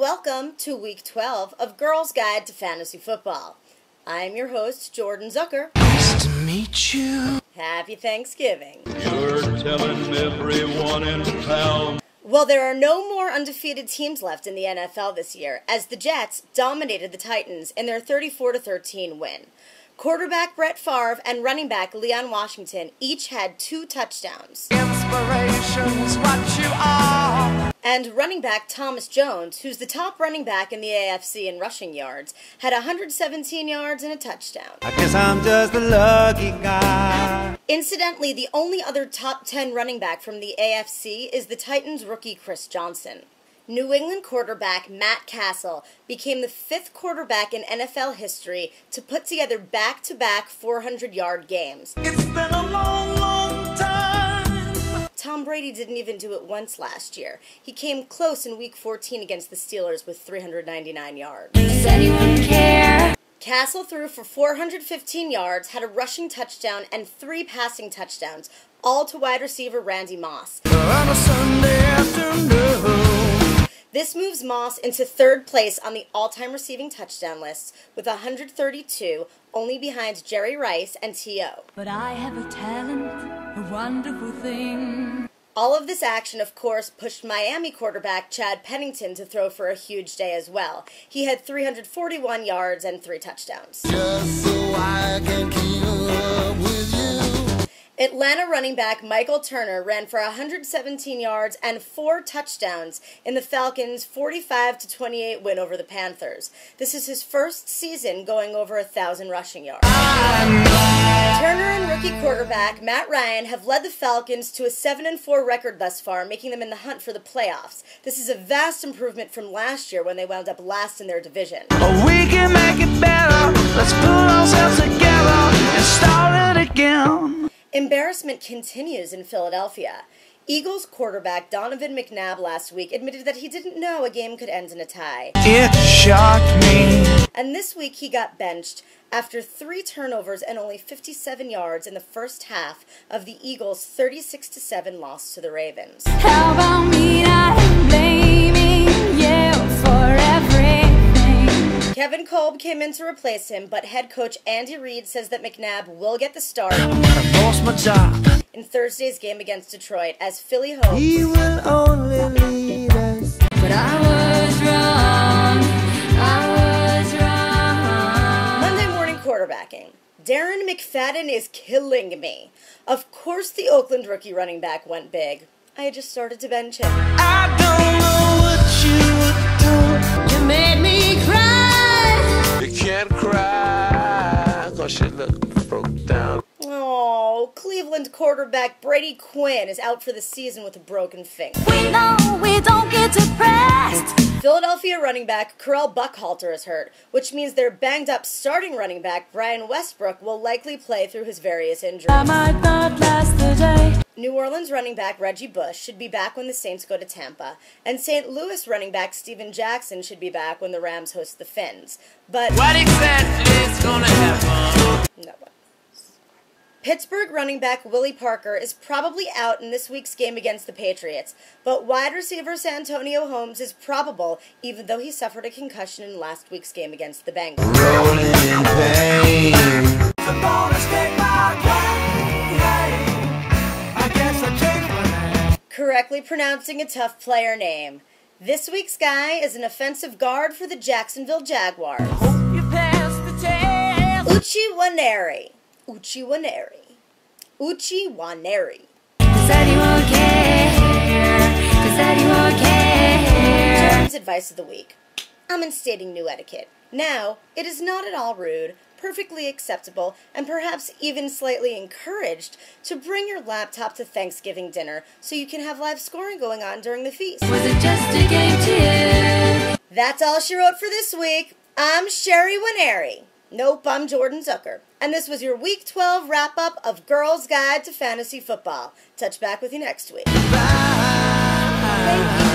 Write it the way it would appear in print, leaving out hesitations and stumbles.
welcome to Week 12 of Girls Guide to Fantasy Football. I'm your host, Jordan Zucker. Nice to meet you. Happy Thanksgiving. You're telling everyone in town. Well, there are no more undefeated teams left in the NFL this year, as the Jets dominated the Titans in their 34-13 win. Quarterback Brett Favre and running back Leon Washington each had 2 touchdowns. Inspiration's what you are. And running back Thomas Jones, who's the top running back in the AFC in rushing yards, had 117 yards and a touchdown. I guess I'm just a lucky guy. Incidentally, the only other top 10 running back from the AFC is the Titans rookie Chris Johnson. New England quarterback Matt Castle became the 5th quarterback in NFL history to put together back-to-back 400-yard games. It's been a long, long time. Tom Brady didn't even do it once last year. He came close in Week 14 against the Steelers with 399 yards. Does anyone care? Castle threw for 415 yards, had a rushing touchdown, and 3 passing touchdowns, all to wide receiver Randy Moss. On a Sunday afternoon. This moves Moss into 3rd place on the all-time receiving touchdown list with 132, only behind Jerry Rice and T.O. But I have a talent, a wonderful thing. All of this action, of course, pushed Miami quarterback Chad Pennington to throw for a huge day as well. He had 341 yards and 3 touchdowns. Just so I can keep up with you. Atlanta running back Michael Turner ran for 117 yards and 4 touchdowns in the Falcons' 45-28 win over the Panthers. This is his first season going over 1,000 rushing yards. Turner and rookie quarterback Matt Ryan have led the Falcons to a 7-4 record thus far, making them in the hunt for the playoffs. This is a vast improvement from last year when they wound up last in their division. We can make it better. Let's pull ourselves together and start it again. Embarrassment continues in Philadelphia. Eagles quarterback Donovan McNabb last week admitted that he didn't know a game could end in a tie. It shocked me. And this week he got benched after 3 turnovers and only 57 yards in the first half of the Eagles' 36-7 loss to the Ravens. How about me not blaming you for everything? Kevin Kolb came in to replace him, but head coach Andy Reid says that McNabb will get the start I lost my job. in Thursday's game against Detroit as Philly hopes. He will only lead us. But I was wrong. I was wrong. Monday morning quarterbacking. Darren McFadden is killing me. Of course the Oakland rookie running back went big. I had just started to bench him. I don't know what you would do. You made me cry. You can't cry, cause you look broke down. Oh, Cleveland quarterback Brady Quinn is out for the season with a broken finger. We know we don't get depressed. Philadelphia running back Correll Buckhalter is hurt, which means their banged-up starting running back Brian Westbrook will likely play through his various injuries. I might not last the day. New Orleans running back Reggie Bush should be back when the Saints go to Tampa, and St. Louis running back Steven Jackson should be back when the Rams host the Finns. But What exactly is gonna happen? no. Pittsburgh running back Willie Parker is probably out in this week's game against the Patriots, but wide receiver Santonio Holmes is probable, even though he suffered a concussion in last week's game against the Bengals. Rolling in pain. Correctly pronouncing a tough player name. This week's guy is an offensive guard for the Jacksonville Jaguars. Uchi Waneri. Uchi Waneri. Uchi Waneri. Does anyone care? Does anyone care? Jordan's advice of the week. I'm instating new etiquette. Now, it is not at all rude, perfectly acceptable, and perhaps even slightly encouraged to bring your laptop to Thanksgiving dinner so you can have live scoring going on during the feast. Was it just a game to you? That's all she wrote for this week. I'm Sherry Waneri. Nope, I'm Jordan Zucker. And this was your Week 12 wrap-up of Girls Guide to Fantasy Football. Touch back with you next week. Bye. Thank you.